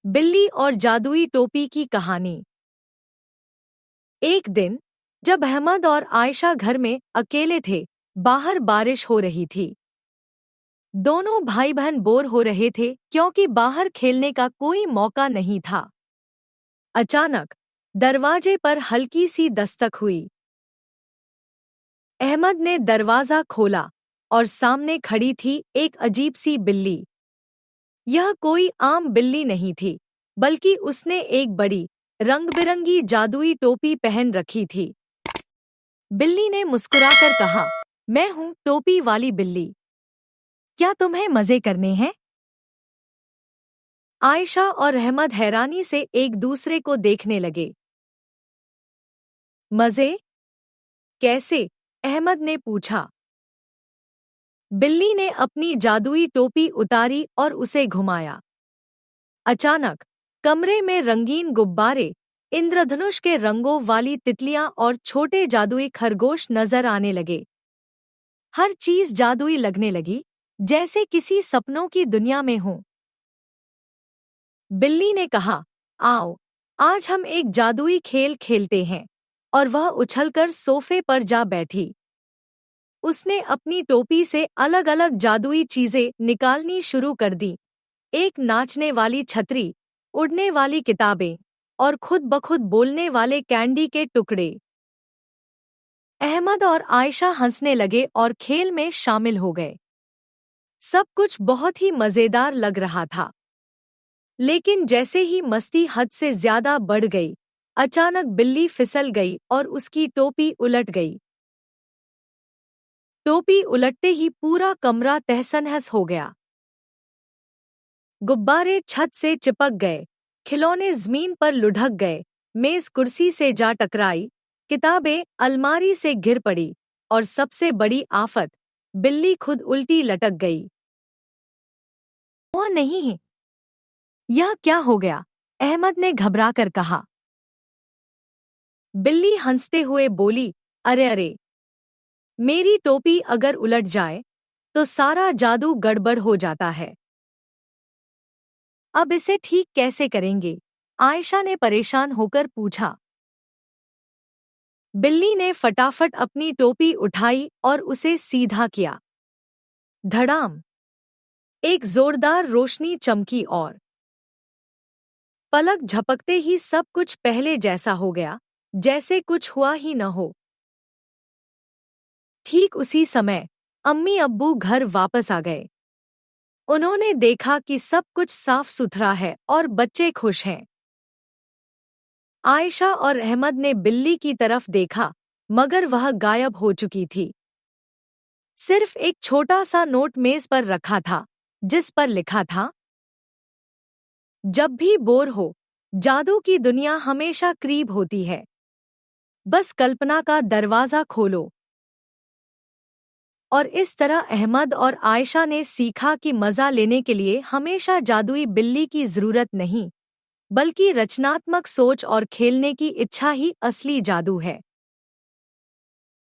बिल्ली और जादुई टोपी की कहानी। एक दिन जब अहमद और आयशा घर में अकेले थे, बाहर बारिश हो रही थी। दोनों भाई बहन बोर हो रहे थे क्योंकि बाहर खेलने का कोई मौका नहीं था। अचानक दरवाजे पर हल्की सी दस्तक हुई। अहमद ने दरवाजा खोला और सामने खड़ी थी एक अजीब सी बिल्ली। यह कोई आम बिल्ली नहीं थी, बल्कि उसने एक बड़ी रंग-बिरंगी जादुई टोपी पहन रखी थी। बिल्ली ने मुस्कुराकर कहा, मैं हूँ टोपी वाली बिल्ली। क्या तुम्हें मजे करने हैं? आयशा और अहमद हैरानी से एक दूसरे को देखने लगे। मजे? कैसे? अहमद ने पूछा। बिल्ली ने अपनी जादुई टोपी उतारी और उसे घुमाया। अचानक कमरे में रंगीन गुब्बारे, इंद्रधनुष के रंगों वाली तितलियां और छोटे जादुई खरगोश नजर आने लगे। हर चीज जादुई लगने लगी, जैसे किसी सपनों की दुनिया में हो। बिल्ली ने कहा, आओ, आज हम एक जादुई खेल खेलते हैं। और वह उछलकर सोफे पर जा बैठी। उसने अपनी टोपी से अलग अलग जादुई चीजें निकालनी शुरू कर दी। एक नाचने वाली छतरी, उड़ने वाली किताबें और खुद ब खुद बोलने वाले कैंडी के टुकड़े। अहमद और आयशा हंसने लगे और खेल में शामिल हो गए। सब कुछ बहुत ही मजेदार लग रहा था। लेकिन जैसे ही मस्ती हद से ज्यादा बढ़ गई, अचानक बिल्ली फिसल गई और उसकी टोपी उलट गई। टोपी उलटते ही पूरा कमरा तहस-नहस हो गया। गुब्बारे छत से चिपक गए, खिलौने जमीन पर लुढ़क गए, मेज कुर्सी से जा टकराई, किताबें अलमारी से गिर पड़ी और सबसे बड़ी आफत, बिल्ली खुद उल्टी लटक गई। वह नहीं है। यह क्या हो गया? अहमद ने घबराकर कहा। बिल्ली हंसते हुए बोली, अरे अरे, मेरी टोपी अगर उलट जाए तो सारा जादू गड़बड़ हो जाता है। अब इसे ठीक कैसे करेंगे? आयशा ने परेशान होकर पूछा। बिल्ली ने फटाफट अपनी टोपी उठाई और उसे सीधा किया। धड़ाम! एक जोरदार रोशनी चमकी और पलक झपकते ही सब कुछ पहले जैसा हो गया, जैसे कुछ हुआ ही न हो। ठीक उसी समय अम्मी अब्बू घर वापस आ गए। उन्होंने देखा कि सब कुछ साफ सुथरा है और बच्चे खुश हैं। आयशा और अहमद ने बिल्ली की तरफ देखा, मगर वह गायब हो चुकी थी। सिर्फ एक छोटा सा नोट मेज पर रखा था, जिस पर लिखा था, जब भी बोर हो, जादू की दुनिया हमेशा करीब होती है। बस कल्पना का दरवाजा खोलो। और इस तरह अहमद और आयशा ने सीखा कि मजा लेने के लिए हमेशा जादुई बिल्ली की जरूरत नहीं, बल्कि रचनात्मक सोच और खेलने की इच्छा ही असली जादू है।